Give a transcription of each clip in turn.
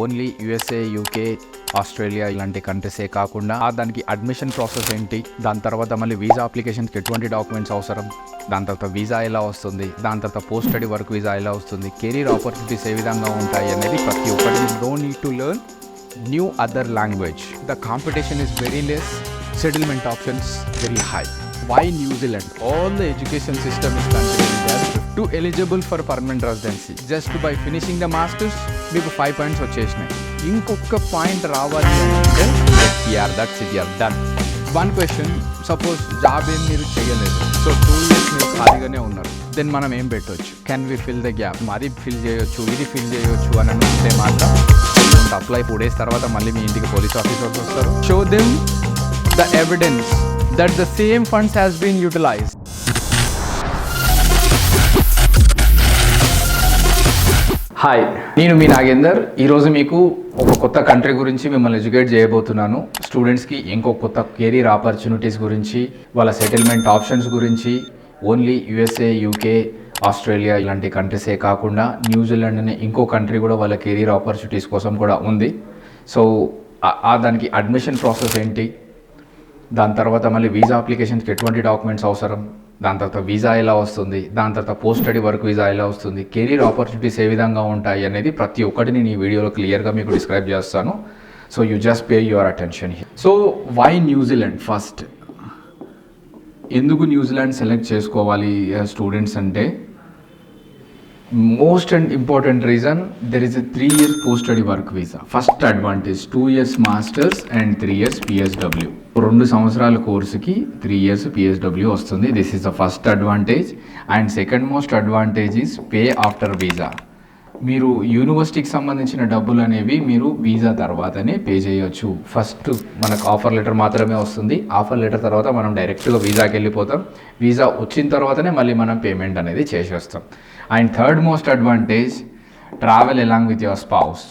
Only USA, UK, Australia ఇలాంటి కంట్రీసే కాకుండా దానికి అడ్మిషన్ ప్రాసెస్ ఏంటి, దాని తర్వాత మళ్ళీ వీసా అప్లికేషన్కి ఎటువంటి డాక్యుమెంట్స్ అవసరం, దాని తర్వాత వీసా ఎలా వస్తుంది, దాని తర్వాత పోస్ట్ స్టడీ వర్క్ వీసా ఎలా వస్తుంది, కెరీర్ ఆపర్చునిటీస్ ఏ విధంగా ఉంటాయి అనేది ప్రతి ఒక్కటి. No need to learn new other language. The competition is very less, settlement options very high. Why New Zealand? All the education system is considering that to eligible for permanent residency. Just by finishing the masters, మీకు 5 points వచ్చేసినాయి. ఇంకొక point రావాలి అంటే that's it, you're done. One question, suppose job ఏం మీరు చేయలేదు, so 2 years మీరు ఖాళీగానే ఉన్నారు, దెన్ మనం ఏం పెట్టవచ్చు? Can we fill the gap? అది ఫిల్ చేయొచ్చు, ఇది ఫిల్ చేయొచ్చు అని అంటే మాత్రం అప్లై 4 days తర్వాత మళ్ళీ మీ ఇంటికి పోలీస్ ఆఫీసర్స్ వస్తారు. Show them the evidence that the same funds has been utilized. Hi, నేను మీ నాగేందర్. ఈరోజు మీకు ఒక కొత్త కంట్రీ గురించి మిమ్మల్ని ఎడ్యుకేట్ చేయబోతున్నాను. స్టూడెంట్స్కి ఇంకో కొత్త కెరీర్ ఆపర్చునిటీస్ గురించి, వాళ్ళ సెటిల్మెంట్ ఆప్షన్స్ గురించి. ఓన్లీ యూఎస్ఏ, యూకే, ఆస్ట్రేలియా ఇలాంటి కంట్రీసే కాకుండా న్యూజిలాండ్ అనే ఇంకో కంట్రీ కూడా వాళ్ళ కెరీర్ ఆపర్చునిటీస్ కోసం కూడా ఉంది. సో దానికి అడ్మిషన్ ప్రాసెస్ ఏంటి, దాని తర్వాత మళ్ళీ వీసా అప్లికేషన్కి ఎటువంటి డాక్యుమెంట్స్ అవసరం, దాని తర్వాత వీసా ఎలా వస్తుంది, దాని తర్వాత పోస్ట్ స్టడీ వర్క్ వీసా ఎలా వస్తుంది, కెరీర్ ఆపర్చునిటీస్ ఏ విధంగా ఉంటాయి అనేది ప్రతి ఒక్కటి నేను ఈ వీడియోలో క్లియర్గా మీకు డిస్క్రైబ్ చేస్తాను. So you just pay your attention here. So why New Zealand? First, ఎందుకు న్యూజిలాండ్ సెలెక్ట్ చేసుకోవాలి స్టూడెంట్స్ అంటే, most and important reason, there is a 3 years post study work visa. First advantage, 2 years masters and 3 years PSW. 2 సంవత్సరాల కోర్సుకి 3 years PSW వస్తుంది. This is the first advantage. And second most advantage is pay after visa. మీరు యూనివర్సిటీకి సంబంధించిన డబ్బులు అనేవి మీరు visa తర్వాతనే పే చేయొచ్చు. ఫస్ట్ మనకు ఆఫర్ లెటర్ మాత్రమే వస్తుంది. ఆఫర్ లెటర్ తర్వాత మనం డైరెక్ట్గా వీసాకి వెళ్ళిపోతాం. వీసా వచ్చిన తర్వాతనే మళ్ళీ మనం పేమెంట్ అనేది చేసేస్తాం. And third most advantage, travel along with your spouse.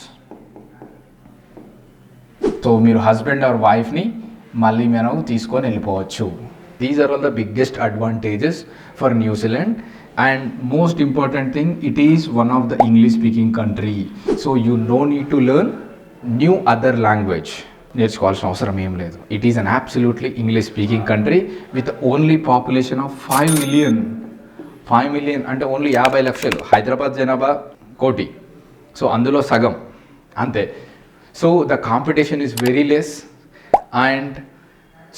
So మీరు హస్బెండ్ ఆర్ వైఫ్ని మళ్ళీ మనం తీసుకొని వెళ్ళిపోవచ్చు. These are all the biggest advantages for New Zealand. And most important thing, it is one of the English speaking country, so you no need to learn new other language. నేర్చుకోవాల్సిన అవసరం ఏం లేదు. It is an absolutely English speaking country with only population of 5 million. 5 million అంటే only 50 లక్షలు. హైదరాబాద్ జనాభా 1 కోటి, so అందులో సగం అంతే. So the competition is very less and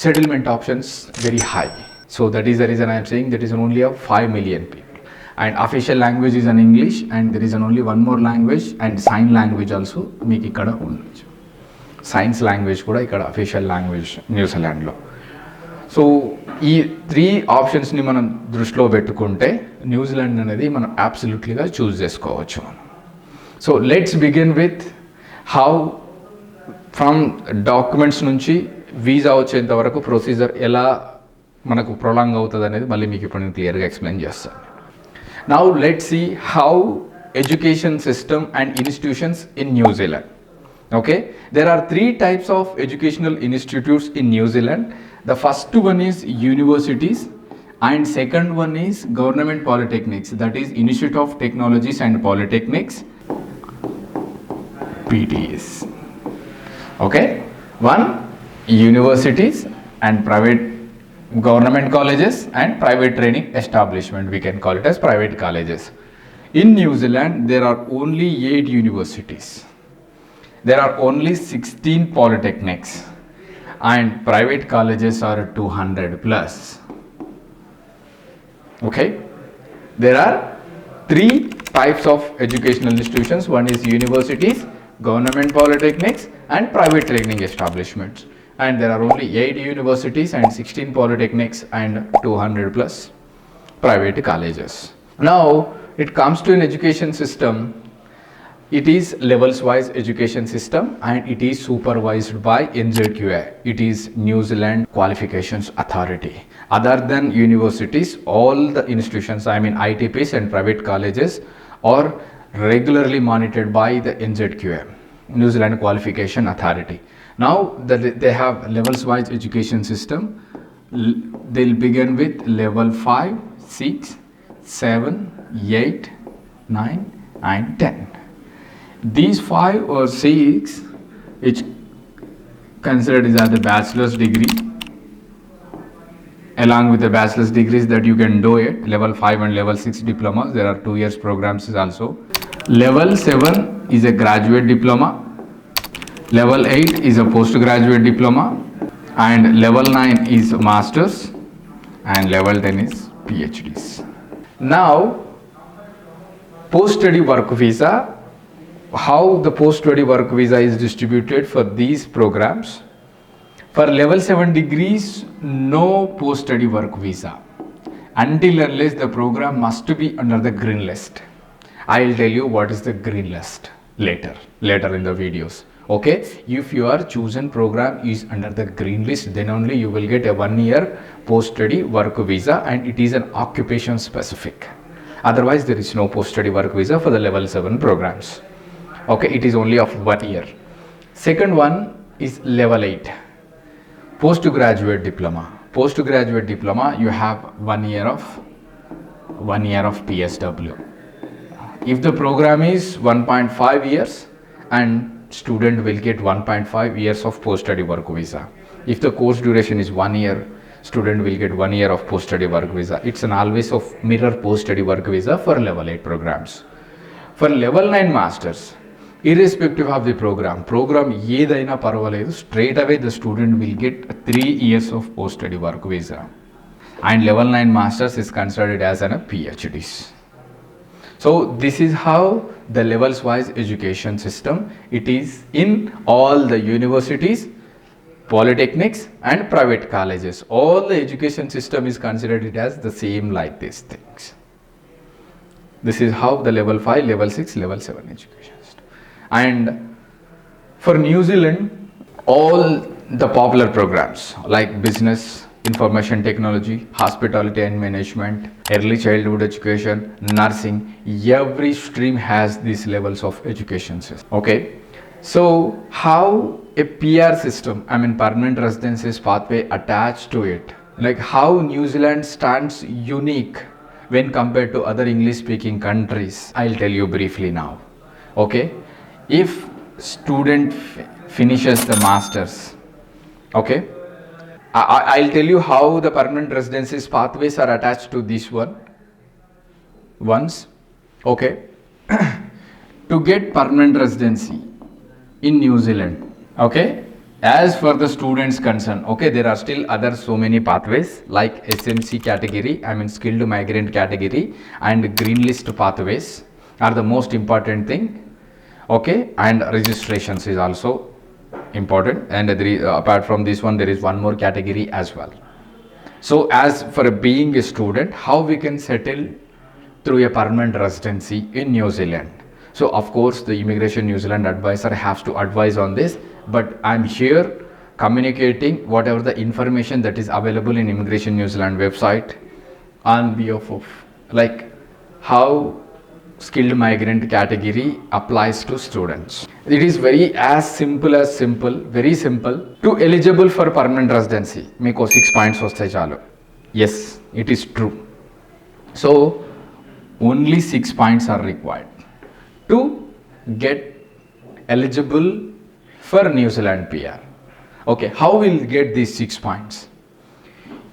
settlement options very high. So that is the reason I am saying that is only of 5 million people. And official language is in English, and there is only one more language, and sign language also మీకు ఇక్కడ ఉండొచ్చు. Science language కూడా ఇక్కడ official language న్యూజిలాండ్లో. So ఈ 3 ఆప్షన్స్ని మనం దృష్టిలో పెట్టుకుంటే New Zealand అనేది మనం అబ్సల్యూట్లీగా చూస్ చేసుకోవచ్చు. So let's begin with how from documents నుంచి వీసా వచ్చేంత వరకు ప్రొసీజర్ ఎలా మనకు ప్రొలాంగ్ అవుతుంది అనేది మళ్ళీ మీకు ఇప్పుడు నేను క్లియర్గా ఎక్స్ప్లెయిన్ చేస్తాను. Now let see how education system and institutions in New Zealand. Okay, there are 3 types of educational institutes in New Zealand. The first one is universities, and second one is government polytechnics, that is Institute of Technologies and Polytechnics, PTS. Okay, one universities and private government colleges and private training establishment, we can call it as private colleges. In New Zealand there are only 8 universities, there are only 16 polytechnics, and private colleges are 200 plus. Okay, there are 3 types of educational institutions. One is universities, government polytechnics and private training establishments. And there are only 8 universities and 16 polytechnics and 200 plus private colleges. Now it comes to an education system. It is levels wise education system, and it is supervised by NZQA. It is New Zealand Qualifications Authority. Other than universities, all the institutions, I mean ITPs and private colleges, are regularly monitored by the NZQA, New Zealand Qualification Authority. Now that they have levels wise education system, they'll begin with level 5, 6, 7, 8, 9 and 10. These 5 or 6 which considered as the bachelor's degree, along with the bachelor's degrees that you can do it, level 5 and level 6 diplomas. There are 2 years programs also. Level 7 is a graduate diploma, level 8 is a postgraduate diploma, and level 9 is masters, and level 10 is PhDs. Now, post-study work visa, how the post-study work visa is distributed for these programs. For level 7 degrees, no post-study work visa until unless the program must be under the green list. I'll tell you what is the green list later in the videos. Okay, if your chosen program is under the green list, then only you will get a 1 year post-study work visa, and it is an occupation specific. Otherwise, there is no post-study work visa for the level 7 programs. Okay, it is only of 1 year. Second one is level 8. Postgraduate diploma. Postgraduate diploma, you have 1 year of PSW. If the program is 1.5 years, and student will get 1.5 years of post-study work visa. If the course duration is 1 year, student will get 1 year of post-study work visa. It's an always of mirror post-study work visa for level 8 programs. For level 9 masters, irrespective of the program ఏదైనా పర్వాలేదు, straight away the student will get 3 years of post-study work visa, and level 9 masters is considered as a PhDs. So this is how the levels wise education system it is in all the universities, polytechnics and private colleges. All the education system is considered it as the same like these things. This is how the level 5, level 6, level 7 education. And for New Zealand, all the popular programs like business, information technology, hospitality and management, early childhood education, nursing, every stream has these levels of education system. Okay, so how a PR system, permanent residences pathway attached to it, like how New Zealand stands unique when compared to other English speaking countries, I'll tell you briefly now. Okay, if student finishes the masters, okay, I'll tell you how the permanent residencies pathways are attached to this one once. Okay, to get permanent residency in New Zealand, okay, as for the students concerned, okay, there are still other so many pathways like SMC category, skilled migrant category, and green list pathways are the most important thing. Okay, and registrations is also important, and apart from this one there is one more category as well. So as for being a student, how we can settle through a permanent residency in New Zealand? So of course the Immigration New Zealand advisor has to advise on this, but I'm here communicating whatever the information that is available in Immigration New Zealand website on behalf of like how skilled migrant category applies to students. It is very very simple to eligible for permanent residency. Meeko 6 points vastayi chalu. Yes, it is true. So only 6 points are required to get eligible for New Zealand PR. Okay, how will get these 6 points?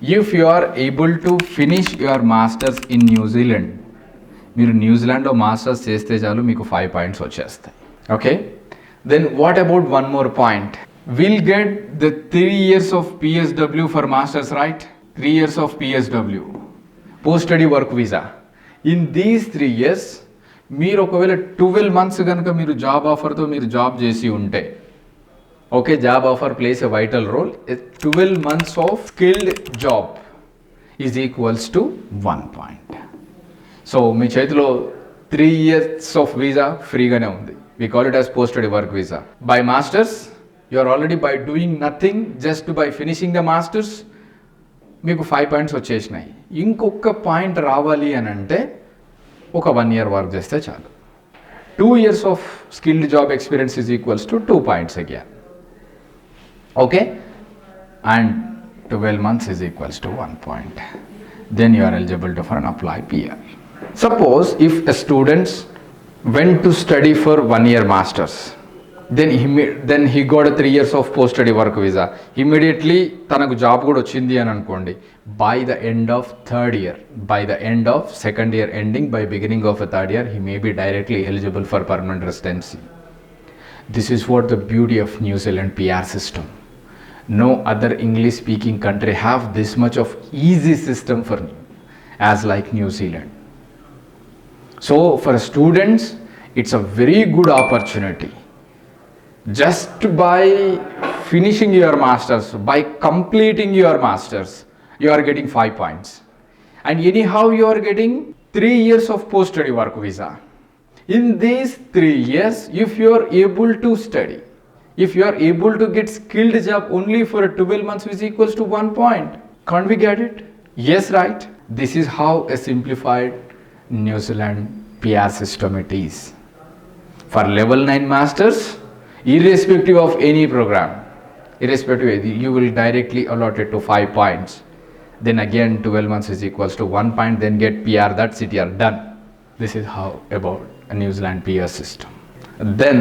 If you are able to finish your masters in New Zealand, మీరు న్యూజిలాండ్లో masters చేస్తే చాలు మీకు 5 points వచ్చేస్తాయి. Okay, then what about one more point? Will get the 3 years of PSW for masters, right? 3 years of PSW, post study work visa. In these 3 years మీరు ఒకవేళ 12 months కనుక మీరు job ఆఫర్తో మీరు జాబ్ చేసి ఉంటే, okay, job offer plays a vital role. 12 months of skilled job is equals to 1 point. So మీ చేతిలో 3 years of visa ఫ్రీగానే ఉంది. We call it as post-study work visa. By masters, you are already by doing nothing, just by finishing the masters, మీకు 5 points వచ్చేసినాయి. ఇంకొక point రావాలి అని అంటే ఒక 1 year వర్క్ చేస్తే చాలు. 2 years of skilled job experience is equals to 2 points again. Okay, and 12 months is equals to 1 point. Then you are eligible for an apply PR. Suppose if a students went to study for 1 year masters. Then he got a 3 years of post study work visa. Immediately తనకు job కూడా వచ్చింది అని అనుకోండి. By the end of third year, by the end of second year ending, by beginning of a third year, he may be directly eligible for permanent residency. This is what the beauty of New Zealand PR system. No other English speaking country have this much of easy system for me as like New Zealand. So for students, it's a very good opportunity. Just by finishing your masters, by completing your masters, you are getting 5 points. And anyhow, you are getting 3 years of post-study work visa. In these 3 years, if you are able to study, if you are able to get skilled job only for 12 months, which equals to 1 point, can't we get it? Yes, right? This is how a simplified New Zealand PR system it is. For level 9 masters, irrespective of any program, you will directly allot it to 5 points. Then again 12 months is equals to 1 point, then get PR, that's it, you are done. This is how about a New Zealand PR system. Then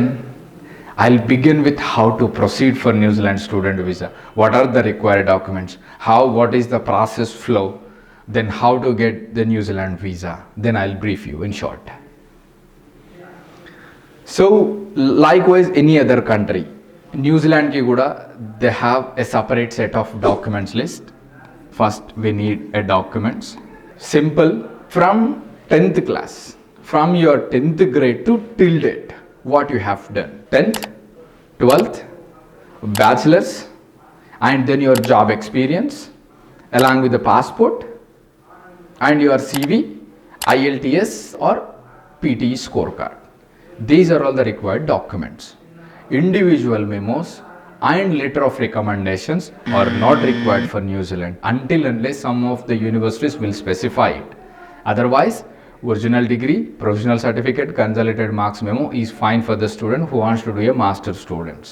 I'll begin with how to proceed for New Zealand student visa. What are the required documents? What is the process flow? Then how to get the New Zealand visa. Then I'll brief you in short. So likewise any other country, New Zealand ki kuda they have a separate set of documents list. First we need a documents. Simple, from 10th class, from your 10th grade to till date, what you have done. 10th, 12th, bachelor's, and then your job experience along with the passport and your CV, IELTS or PTE scorecard. These are all the required documents. Individual memos and letter of recommendations are not required for New Zealand until unless some of the universities will specify it. Otherwise, original degree, provisional certificate, consolidated marks memo is fine for the student who wants to do a master's students.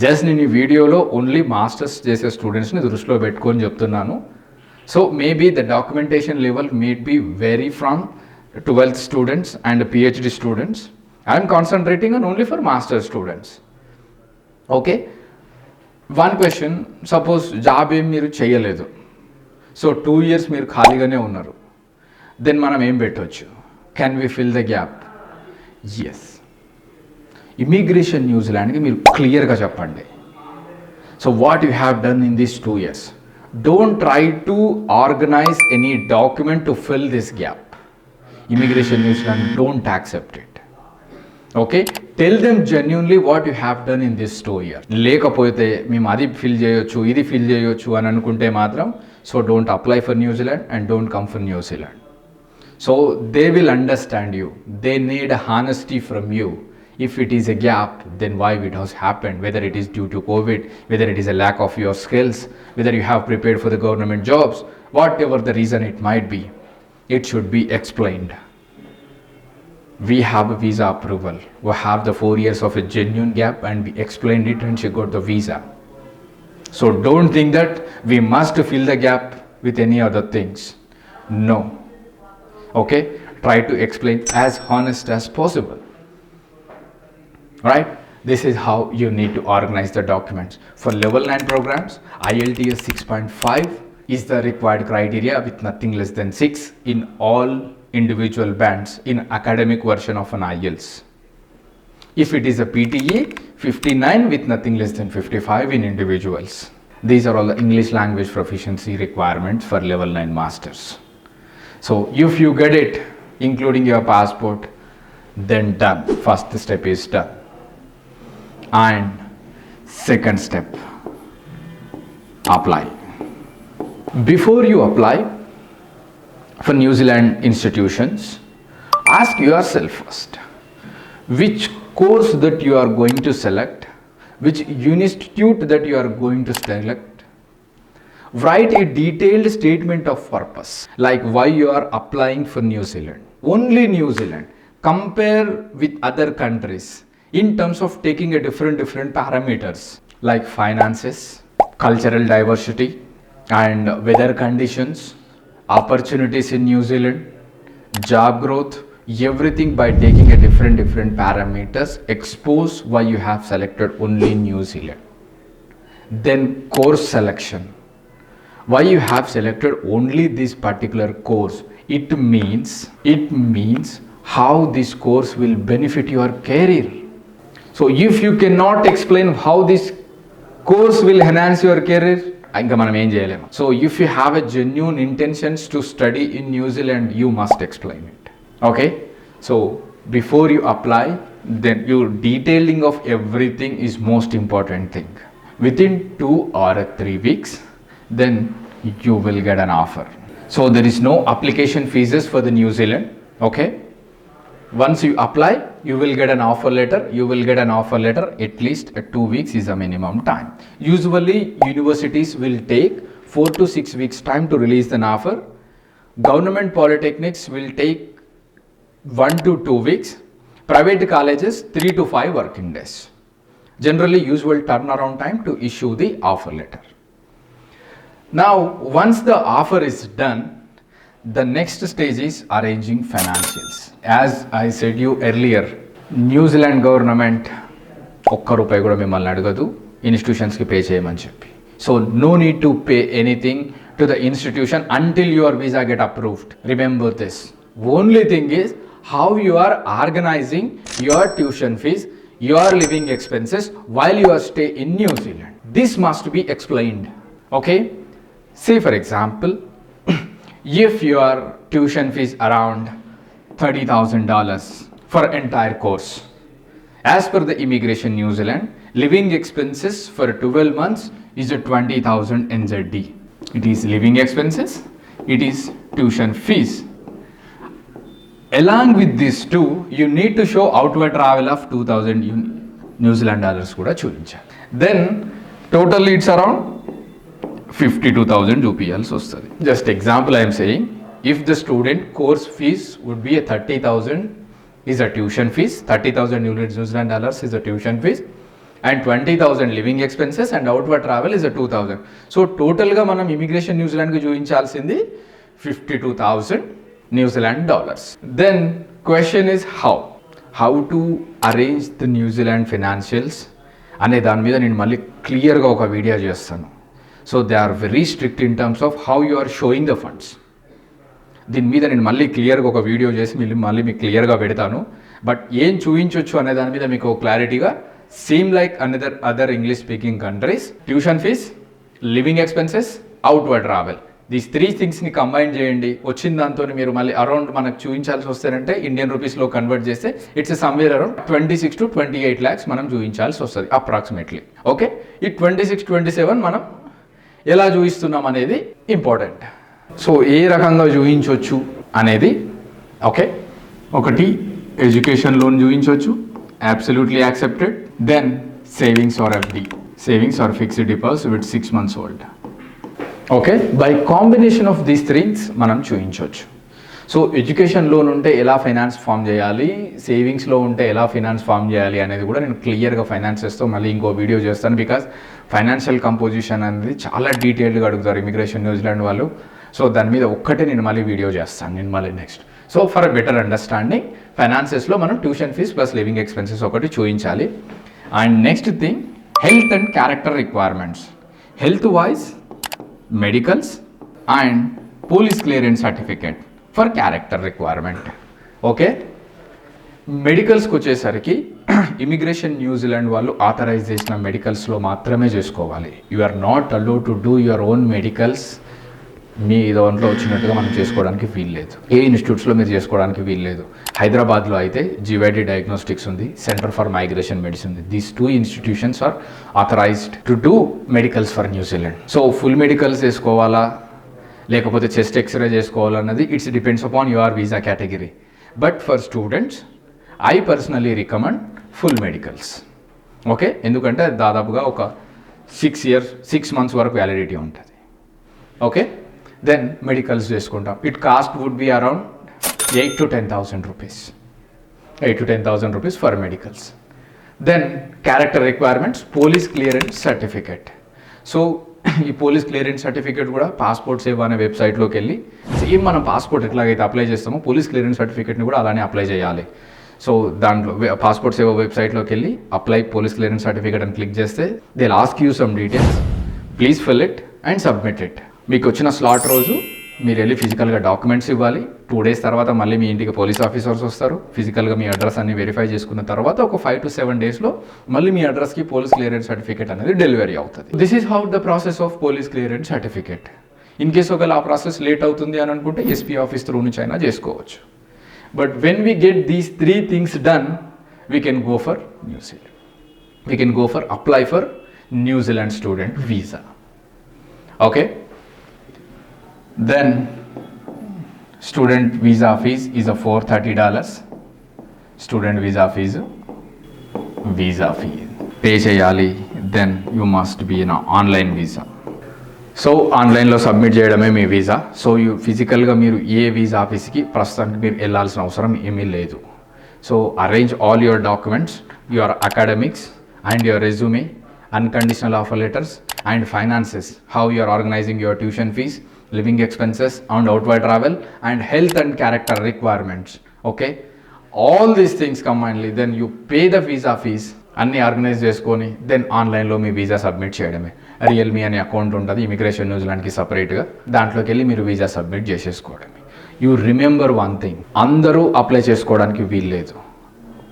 Just నేను ఈ వీడియోలో only masters చేసే స్టూడెంట్స్ని దృష్టిలో పెట్టుకొని చెప్తున్నాను. So maybe the documentation level made be very from 12th students and PhD students. I am concentrating on only for master students. Okay, one question, suppose job ఏం మీరు చేయలేదు, సో 2 years మీరు ఖాళీగానే ఉన్నారు, దెన్ మనం ఏం పెట్టవచ్చు? Can we fill the gap? Yes, immigration న్యూజిలాండ్కి మీరు క్లియర్గా చెప్పండి. So what you have done in these 2 years. Don't try to organize any document to fill this gap. Immigration New Zealand don't accept it. Okay, tell them genuinely what you have done in this 2 years. లేకపోతే మేము అది fill చేయొచ్చు, ఇది fill చేయొచ్చు అని అనుకుంటే మాత్రం, so don't apply for new Zealand and don't come for new Zealand. So they will understand you. They need honesty from you. If it is a gap, then why it has happened, whether it is due to COVID, whether it is a lack of your skills, whether you have prepared for the government jobs, whatever the reason it might be, it should be explained. We have a visa approval. We have the 4 years of a genuine gap and we explained it and she got the visa. So don't think that we must fill the gap with any other things. No. Okay? Try to explain as honest as possible. Right? This is how you need to organize the documents. For level 9 programs, IELTS 6.5 is the required criteria with nothing less than 6 in all individual bands in academic version of an IELTS. If it is a PTE, 59 with nothing less than 55 in individuals. These are all the English language proficiency requirements for level 9 masters. So if you get it, including your passport, then done. First step is done. And second step, apply. Before you apply for New Zealand institutions, ask yourself first which course that you are going to select, which institute that you are going to select. Write a detailed statement of purpose, like why you are applying for New Zealand. Only New Zealand. Compare with other countries in terms of taking a different parameters like finances, cultural diversity and weather conditions, opportunities in New Zealand, job growth, everything by taking a different parameters, expose why you have selected only New Zealand. Then course selection. Why you have selected only this particular course? It means how this course will benefit your career. So if you cannot explain how this course will enhance your career, ఇంకా మనం ఏం చేయలేము. So if you have a genuine intentions to study in New Zealand, you must explain it. Okay, so before you apply, then your detailing of everything is most important thing. Within 2 or 3 weeks, then you will get an offer. So there is no application fees for the New Zealand. Okay, once you apply, you will get an offer letter. At least 2 weeks is a minimum time. Usually universities will take 4 to 6 weeks time to release an offer. Government polytechnics will take 1 to 2 weeks. Private colleges 3 to 5 working days. Generally usual turnaround time to issue the offer letter. Now once the offer is done, the next stage is arranging financials. As I said you earlier, New Zealand government ఒక్క రూపాయి కూడా మిమ్మల్ని అడగదు ఇన్స్టిట్యూషన్స్కి pay చేయమని చెప్పి. So no need to pay anything to the institution until your visa get approved. Remember this. Only thing is how you are organizing your tuition fees, your living expenses while your stay in New Zealand. This must be explained. Okay, say for example, if your tuition fees around $30,000 for entire course, as per the immigration New Zealand, living expenses for 12 months is a 20,000 NZD. It is living expenses, it is tuition fees. Along with these two, you need to show outward travel of 2,000 New Zealand dollars kuda churinchali. Then totally it's around 52,000 చూపియాల్సి వస్తుంది. Just example I'm saying, if the student course fees would be 30,000 is a tuition fees, 30,000 New Zealand dollars is a tuition fees, and 20,000 living expenses and outward travel is a 2,000. So టోటల్గా మనం immigration న్యూజిలాండ్కి చూపించాల్సింది 52,000 New Zealand dollars. Then question is how to arrange the New Zealand financials అనే దాని మీద నేను మళ్ళీ క్లియర్గా ఒక వీడియో చేస్తాను. So they are very strict in terms of how you are showing the funds. దీని మీద నేను మళ్ళీ క్లియర్గా ఒక వీడియో చేసి మళ్ళీ మీకు క్లియర్గా పెడతాను. బట్ ఏం చూపించవచ్చు అనే దాని మీద మీకు క్లారిటీగా, same like other English speaking countries, tuition fees, living expenses, outward travel, these 3 థింగ్స్ని కంబైన్ చేయండి. వచ్చిన దాంతో మీరు మళ్ళీ అరౌండ్ మనకు చూపించాల్సి వస్తారంటే ఇండియన్ రూపీస్లో కన్వర్ట్ చేస్తే it's somewhere around 26 to 28 lakhs మనం చూపించాల్సి వస్తుంది అప్రాక్సిమేట్లీ. ఓకే, ఈ 26-27 మనం ఎలా చూపిస్తున్నాం అనేది ఇంపార్టెంట్. సో ఏ రకంగా చూపించవచ్చు అనేది, ఓకే, ఒకటి ఎడ్యుకేషన్ లోన్ చూపించవచ్చు, absolutely accepted. Then savings or FD, savings or fixed deposit with 6 months old. Okay, by combination of these things మనం చూపించవచ్చు. సో ఎడ్యుకేషన్ లోన్ ఉంటే ఎలా ఫైనాన్స్ ఫామ్ చేయాలి, సేవింగ్స్లో ఉంటే ఎలా ఫైనాన్స్ ఫామ్ చేయాలి అనేది కూడా నేను క్లియర్గా ఫైనాన్సెస్తో మళ్ళీ ఇంకో వీడియో చేస్తాను. బికాస్ ఫైనాన్షియల్ కంపోజిషన్ అనేది చాలా డీటెయిల్డ్గా అడుగుతారు ఇమిగ్రేషన్ న్యూజిలాండ్ వాళ్ళు. సో దాని మీద ఒక్కటే నేను మళ్ళీ వీడియో చేస్తాను నేను మళ్ళీ next. So for a better understanding, ఫైనాన్సెస్లో మనం tuition fees plus living expenses ఒకటి చూపించాలి. And next thing, health and character requirements. Health wise medicals and police clearance certificate for character requirement. Okay, మెడికల్స్కి వచ్చేసరికి ఇమిగ్రేషన్ న్యూజిలాండ్ వాళ్ళు authorize చేసిన మెడికల్స్లో మాత్రమే చేసుకోవాలి. You are not allowed to do your own medicals. మీ దాంట్లో వచ్చినట్టుగా మనం చేసుకోవడానికి వీల్లేదు. ఏ ఇన్స్టిట్యూట్స్లో మీరు చేసుకోవడానికి వీల్లేదు. హైదరాబాద్లో అయితే జీవైడి డయాగ్నోస్టిక్స్ ఉంది, సెంటర్ ఫర్ మైగ్రేషన్ మెడిసిన్ ఉంది. These 2 institutions are authorized to do medicals for New Zealand. So full medicals చేసుకోవాలా లేకపోతే చెస్ట్ ఎక్స్రే చేసుకోవాలన్నది it's depends upon your visa category. But for students I personally recommend full medicals. Okay, ఎందుకంటే దాదాపుగా ఒక 6 months వరకు validity ఉంటుంది. Okay, then medicals చేసుకుంటాం. It cost would be around 8 to 10,000 rupees. 8 to 10,000 rupees for medicals. Then character requirements, police clearance certificate. So ఈ police clearance certificate కూడా passport సేవ అనే వెబ్సైట్లోకి వెళ్ళి సేమ్ మనం పాస్పోర్ట్ ఎట్లాగైతే అప్లై చేస్తామో పోలీస్ క్లియరెన్స్ సర్టిఫికేట్ని కూడా అలానే అప్లై చేయాలి. సో దాంట్లో పాస్పోర్ట్ సేవ వెబ్సైట్లోకి వెళ్ళి అప్లై పోలీస్ క్లియరెన్స్ సర్టిఫికేట్ అని క్లిక్ చేస్తే they ask you some details, please fill it and submit it. మీకు వచ్చిన స్లాట్ రోజు మీరు వెళ్ళి ఫిజికల్గా డాక్యుమెంట్స్ ఇవ్వాలి. 2 days తర్వాత మళ్ళీ మీ ఇంటికి పోలీస్ ఆఫీసర్స్ వస్తారు. ఫిజికల్గా మీ అడ్రస్ అన్ని వెరిఫై చేసుకున్న తర్వాత ఒక 5 to 7 daysలో మళ్ళీ మీ అడ్రస్కి పోలీస్ క్లియరెన్స్ సర్టిఫికేట్ అనేది డెలివరీ అవుతుంది. This is how the process of police clearance certificate. In case ఒకవేళ ఆ ప్రాసెస్ లేట్ అవుతుంది అని అనుకుంటే ఎస్పీ ఆఫీస్ త్రూ నుంచి అయినా చేసుకోవచ్చు. But when we get these 3 things done, we can go for New Zealand. We can go for apply for New Zealand student visa. Okay, then student visa fees is a $430. student visa fees pay cheyali. then you must be in online visa. So ఆన్లైన్లో submit చేయడమే మీ visa. So you ఫిజికల్గా మీరు ఏ visa ఆఫీస్కి ప్రస్తుతానికి మీరు వెళ్ళాల్సిన అవసరం ఏమీ లేదు. So arrange all your documents, your academics and your resume, unconditional offer letters and finances, how you are organizing your tuition fees, living expenses and outward travel and health and character requirements. Okay, all these things combinedly, then you pay the visa fees, అన్నీ organize చేసుకొని then ఆన్లైన్లో మీ visa submit చేయడమే. RealMe అనే account ఉంటుంది immigration న్యూజిలాండ్కి సపరేట్గా, దాంట్లోకి వెళ్ళి మీరు వీసా సబ్మిట్ చేసేసుకోవడమే. యూ రిమెంబర్ వన్ థింగ్, అందరూ అప్లై చేసుకోవడానికి వీల్లేదు,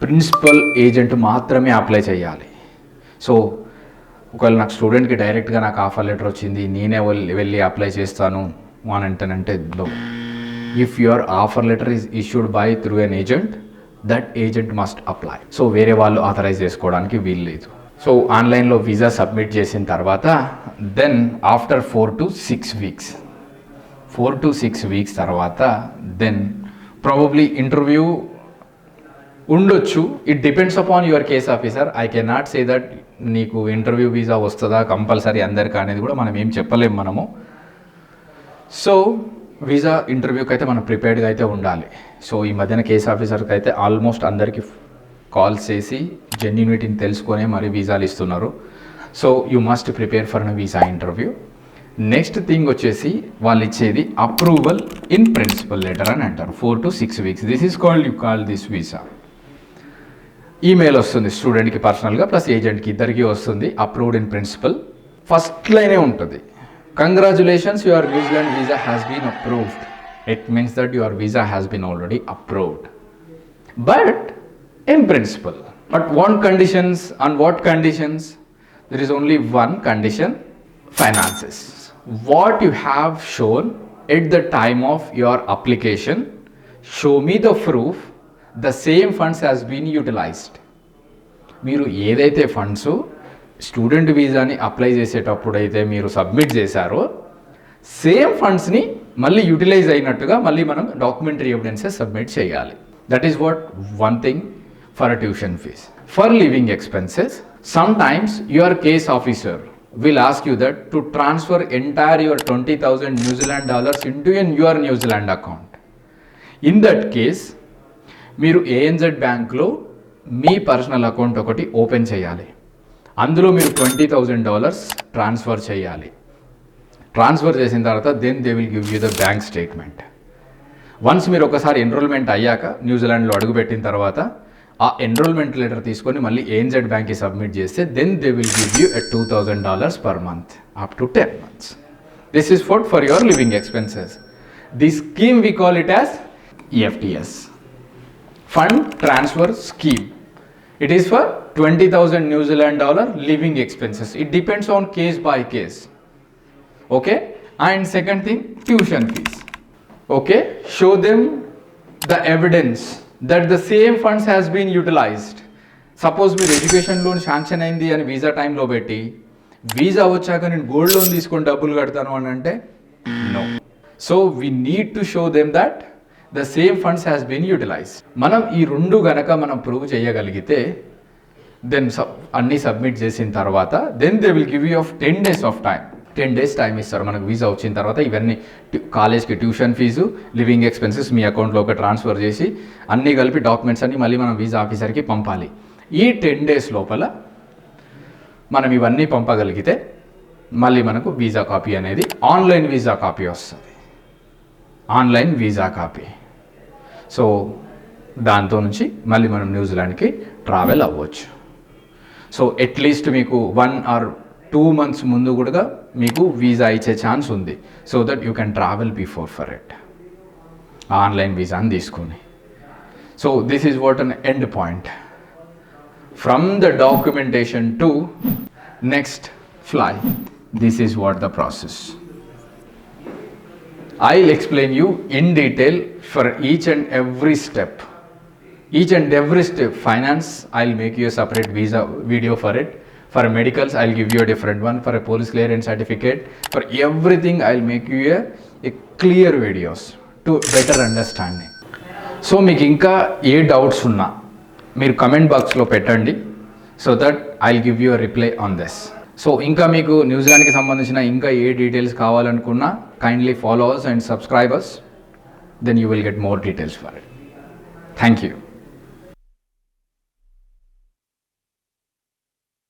ప్రిన్సిపల్ ఏజెంట్ మాత్రమే అప్లై చేయాలి. సో ఒకవేళ నాకు స్టూడెంట్కి డైరెక్ట్గా నాకు ఆఫర్ లెటర్ వచ్చింది, నేనే వెళ్ళి అప్లై చేస్తాను అని అంటేనంటే no. If your offer letter is issued by through an agent, that agent must apply. So వేరే వాళ్ళు ఆథరైజ్ చేసుకోవడానికి వీల్లేదు. సో ఆన్లైన్లో వీసా సబ్మిట్ చేసిన తర్వాత దెన్ ఆఫ్టర్ 4 to 6 weeks తర్వాత దెన్ ప్రాబబ్లీ ఇంటర్వ్యూ ఉండొచ్చు. It depends upon your case officer. I can not say that నీకు ఇంటర్వ్యూ వీసా వస్తుందా కంపల్సరీ అందరికీ అనేది కూడా మనం ఏం చెప్పలేము మనము. సో వీసా ఇంటర్వ్యూకి అయితే మనం ప్రిపేర్డ్గా అయితే ఉండాలి. సో ఈ మధ్యన కేస్ ఆఫీసర్కి అయితే ఆల్మోస్ట్ అందరికీ కాల్స్ చేసి జెన్యూనిటీని తెలుసుకొని మరి వీసాలు ఇస్తున్నారు. So you must prepare for a visa interview. Next thing వచ్చేసి వాళ్ళు ఇచ్చేది అప్రూవల్ ఇన్ ప్రిన్సిపల్ లెటర్ అని అంటారు. 4 to 6 weeks. This is called, you call this visa. Email వస్తుంది స్టూడెంట్కి పర్సనల్గా ప్లస్ ఏజెంట్కి ఇద్దరికి వస్తుంది, అప్రూవ్డ్ ఇన్ ప్రిన్సిపల్. ఫస్ట్ లైనే ఉంటుంది, congratulations your New Zealand visa has been approved. It means that your visa has been already approved but in principle. But one conditions, and what conditions? There is only one condition, finances. What you have shown at the time of your application, show me the proof the same funds has been utilized. మీరు ఏదైతే funds student వీసాని apply చేసేటప్పుడు అయితే మీరు submit చేశారో same ఫండ్స్ని మళ్ళీ utilise అయినట్టుగా మళ్ళీ మనం డాక్యుమెంటరీ ఎవిడెన్సెస్ సబ్మిట్ చేయాలి. That is what one thing for a tuition fees. For living expenses, sometimes your case officer will ask you that to transfer entire your $20,000 New Zealand dollars into your New Zealand account. In that case, మీరు ANZ బ్యాంక్లో మీ personal account ఒకటి open చేయాలి. అందులో మీరు $20,000 transfer చేయాలి. Transfer చేసిన తర్వాత then they will give you the bank statement. Once మీరు ఒకసారి ఎన్రోల్మెంట్ అయ్యాక న్యూజిలాండ్లో అడుగుపెట్టిన తర్వాత ఆ ఎన్రోల్మెంట్ లెటర్ తీసుకొని మళ్ళీ ఏఎన్జెడ్ బ్యాంక్కి సబ్మిట్ చేస్తే then they will give you $2,000 per month up to 10 months. This is for your living expenses. The scheme we call it as EFTS, Fund Transfer Scheme. It is for $20,000 New Zealand dollar living expenses. It depends on case by case. Okay? And second thing, tuition fees. Okay? Show them the evidence that the same funds has been utilized. Suppose మీరు education loan sanction అయింది అని visa టైంలో పెట్టి visa వచ్చాక నేను gold loan తీసుకొని డబ్బులు కడతాను అని అంటే no. So we need to show them that the same funds has been utilised. మనం ఈ రెండు గనక మనం ప్రూవ్ చేయగలిగితే దెన్ అన్నీ సబ్మిట్ చేసిన తర్వాత then they will give you of 10 days of time. 10 days time ఇస్తారు మనకు వీసా వచ్చిన తర్వాత. ఇవన్నీ కాలేజ్కి ట్యూషన్ ఫీజు, లివింగ్ ఎక్స్పెన్సెస్ మీ అకౌంట్లో ఒక ట్రాన్స్ఫర్ చేసి అన్నీ కలిపి డాక్యుమెంట్స్ అన్నీ మళ్ళీ మనం వీసా ఆఫీసర్కి పంపాలి. ఈ 10 days లోపల మనం ఇవన్నీ పంపగలిగితే మళ్ళీ మనకు వీసా కాపీ అనేది ఆన్లైన్ వీసా కాపీ వస్తుంది. Online visa copy. సో దాంతో నుంచి మళ్ళీ మనం న్యూజిలాండ్కి ట్రావెల్ అవ్వచ్చు. సో అట్లీస్ట్ మీకు 1 or 2 months ముందు కూడా మీకు వీసా ఇచ్చే ఛాన్స్ ఉంది. So that you can travel before for it, online వీసాని తీసుకొని. So this is what an end point. From the documentation to next fly, this is what the process. I'll explain you in detail for each and every step. Each and every step. Finance, I'll make you a separate visa video for it. For medicals, I'll give you a different one. For a police clearance certificate, for everything, I'll make you a clear videos to better understanding. So మీకు ఇంకా ఏ doubts ఉన్నా మీరు comment బాక్స్లో పెట్టండి. So that I'll give you a reply on this. So ఇంకా మీకు న్యూజిలాండ్కి సంబంధించిన ఇంకా ఏ డీటెయిల్స్ కావాలనుకున్నా kindly follow us and subscribe us, then you will get more details for it. Thank you.